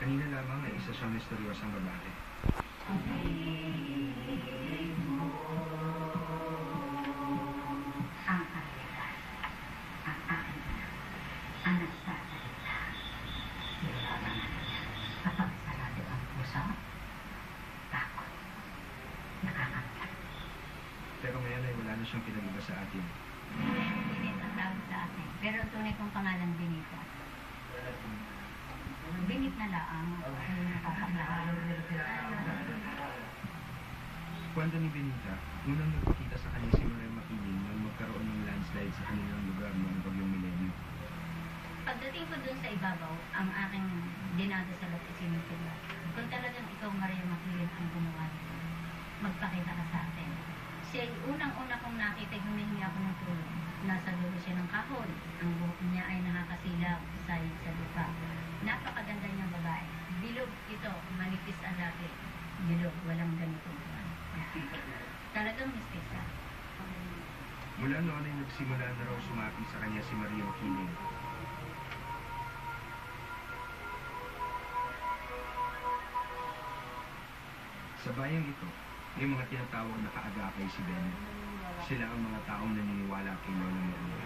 Kanina lamang ay isa siyang misteryosang babae. Ang kalidad, ang aking ang nagsasalita. Nilaban na niya kapag sarado ang puso, takot, nakakamtan. Pero ngayon ay wala na siyang pinag-iba sa atin. Binit ang tawag sa atin, pero tunay kong pangalan Binita. Binit na laang ay nakakalahan. Kwento ni Benita, unang nagpakita sa kanya si Maria Makiling nang magkaroon ng landslide sa kanilang lugar noong bagyong Milenyo. Pagdating ko dun sa ibabaw, ang aking dinadasalat at sinutula. Kung talagang ikaw, Maria Makiling, ang gumawa nito, magpakita ka sa atin. Siya ay unang-una kong nakita, humingi ako ng tulong. Nasa dulo siya ng kahon. Ang buhok niya ay nakakasilaw sa lupa. Napakaganda niyang babae. Bilog ito, manipis ang laki. Bilog, walang ganitong buwan. Talagang mistisa. Mula noon ay nagsimula na raw sumapi sa kanya si Maria Makiling. Sa bayang ito, may mga tinatawag na kaagapay si Bennett. Sila ang mga taong naniniwala kay Lola Maria.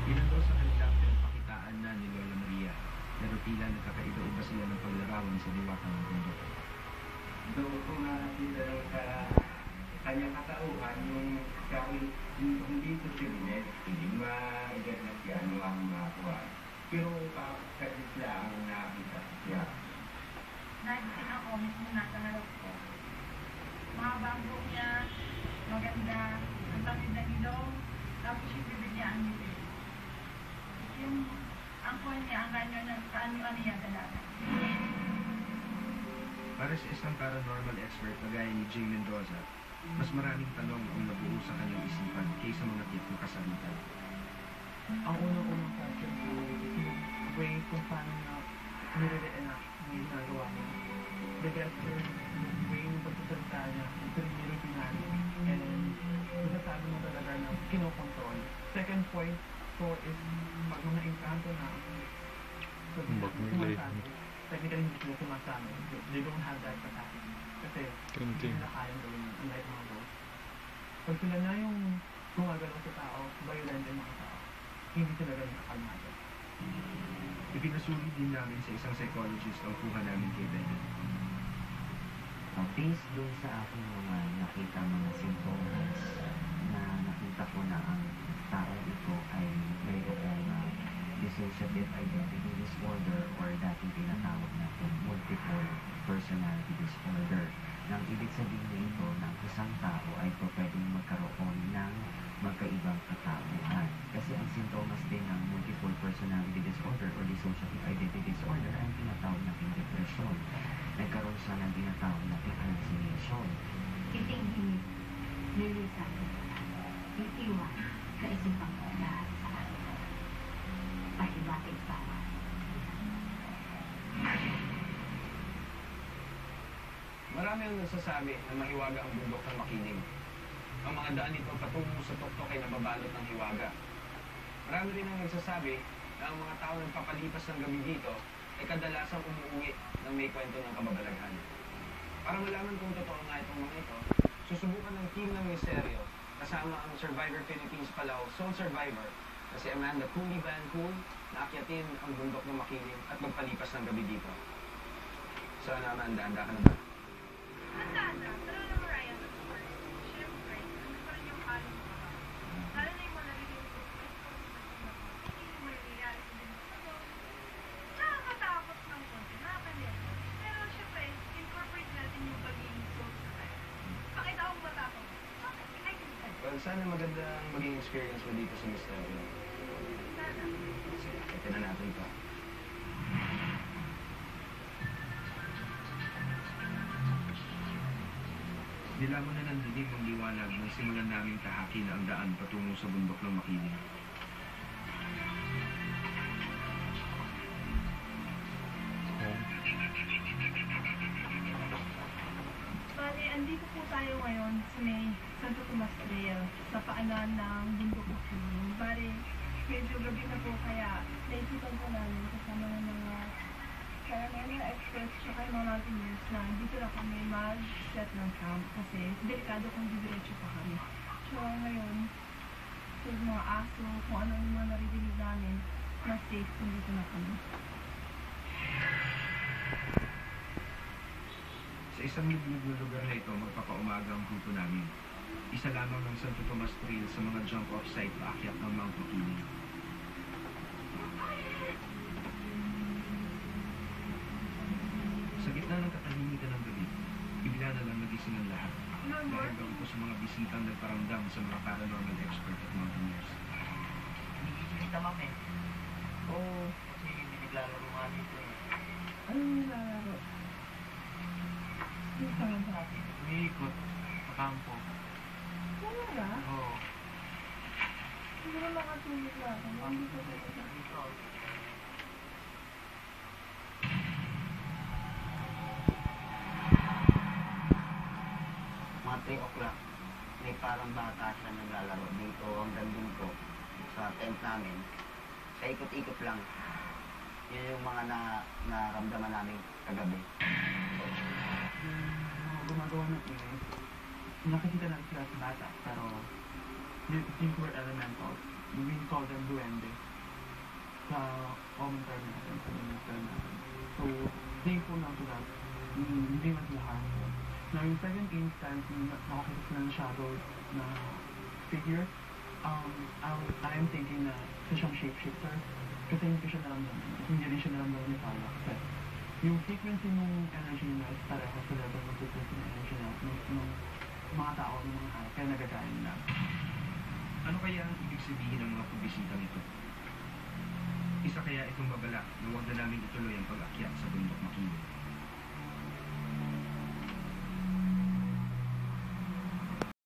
Ilan daw sa kanilang pinagpakitaan na ni Lola Maria, pero tila nagkakaiba-iba sila ng paglarawan sa diwata ng bundok. Doon ko nakakita sa kanyang katauhan yung hindi ko silinet, hindi ma-ganap yan ang makuha. Pero kakadit lang ang nakita siya. Nakikita ako mismo nasa harap ko. Mahaba ang buhok niya, maganda, ang tamid na ilong, tapos yung bibig niya ang bibig. Yung ang kuha niya, ang kanyo ng kaano-ano niya talaga. Para sa isang paranormal expert na gaya ni Jay Mendoza, mas maraming tanong ang nabuo sa kanyang isipan kaysa mga tip ng kasagutan. Ang unang-unang question ko is yung way kung paano na nire-reenact ang ginagawa niya. The gesture, yung way yung pagsasalita niya, yung piniripinari, and masasabi mo talaga na kinokontrol. Second point ko is pag mga engkanto na sumasabi, technically hindi sila sumasabi. They don't have that capacity. Kasi hindi nila kayang gawin yun, unlike mga ghosts. Pag sila na yung gumagalaw sa tao, violent yung mga tao, hindi sila ganun kakalmado. Ipinasuri din namin sa isang psychologist ang kuha namin kay Bennett. Based doon sa aking mga nakita mga simptomas na nakita ko na ang tao ito ay mayroong dissociative identity disorder or dating tinatawag natin multiple personality disorder. Nang ibig sabihin nito na isang tao ay pwedeng magkaroon ng magkaibang katauhan. Kasi ang sintomas din ng multiple personality disorder or dissociative identity disorder ay tinatawag natin depression. Nagkaroon siya ng tinatawag natin hallucination. Hiting-hingit, nilisan, itiwan, kaisipang lahat sa akin. Pahibating bawa. Marami ang nagsasabi na mahiwaga ang bundok ng Makiling. Ang mga daan nito patungo sa tuktok ay nababalot ng hiwaga. Marami rin ang nagsasabi na ang mga tao nagpapalipas ng gabi dito ay kadalasang umuwi ng may kwento ng kababalaghan. Para malaman kung totoo nga itong mga ito, susubukan ng team ng misteryo kasama ang Survivor Philippines Palau Soul Survivor na si Amanda Cooley Van Cool na akyatin ang bundok ng Makiling at magpalipas ng gabi dito. So Amanda, handa ka na ba? Handa na, pero na Mariah, siyempre, ano pa rin yung kaling mo ba? Lalo na yung mga nagiging hindi mo mangyayari sa din mo. Nakakatakot ng konti, nakakalimutan. Pero siyempre, incorporate natin yung pagiging soul survivor. Pakita akong matakot. Bakit? I can tell. Well, sana magandang maging experience mo dito sa misteryo. Sana. Sige, ito na natin ito. Nilamon na ng dilim ang liwanag nang simulan naming tahakin ang daan patungo sa bundok ng Makiling. Bale, andito po tayo ngayon sa may Santo Tomas Trail sa paanan ng Bundok Makiling. Bale, medyo gabi na po kaya naisipan po namin kasama ng mga paranormal experts mountaineers na dito na kami mag-set ng camp kasi delikado kung didiretso pa kami. So ngayon, yung mga aso, kung ano yung mga naririnig namin, mas safe kung dito na kami. Sa isang liblib na lugar na ito, magpapaumaga ang grupo namin. Isa lamang ng Santo Tomas Trail sa mga jump-off site paakyat ng Mount Makiling. Sa gitna ng katahimikan ng gabi, bigla na lang nagising ang lahat. Dahil daw ito sa mga bisitang nagparamdam sa mga paranormal expert at mountaineers. Kita mami. Oo, kasi hindi naglalaro nga dito eh. Ano yung nilalaro? Yung tangan sa atin. Umiikot sa kampo. Talaga? Oo. Siguro makatulog lang. Hindi ko talaga. Dito. Mga 3 o'clock, may parang bata siya naglalaro dito hanggang dito sa tent namin. Sa ikot-ikot lang. Yun yung mga naramdaman namin kagabi. Yung mga gumagawa ng ingay, nakikita natin sila sa bata, pero these were elementals. We call them duende sa common term natin, sa minister natin. So, thankful lang to that. Hindi man sila harmful. Now, yung second instance, nakakita sila ng shadow na figure, I am thinking na isa siyang shapeshifter kasi hindi ko siya naramdaman. Kasi hindi rin siya naramdaman ni Paula. Kasi yung frequency ng energy nila is pareho sa level ng frequency ng energy ng mga tao, ng mga hayop, kaya nagagaya nila. Ano kaya ang ibig sabihin ng mga pagbisita nito? Isa kaya itong babala na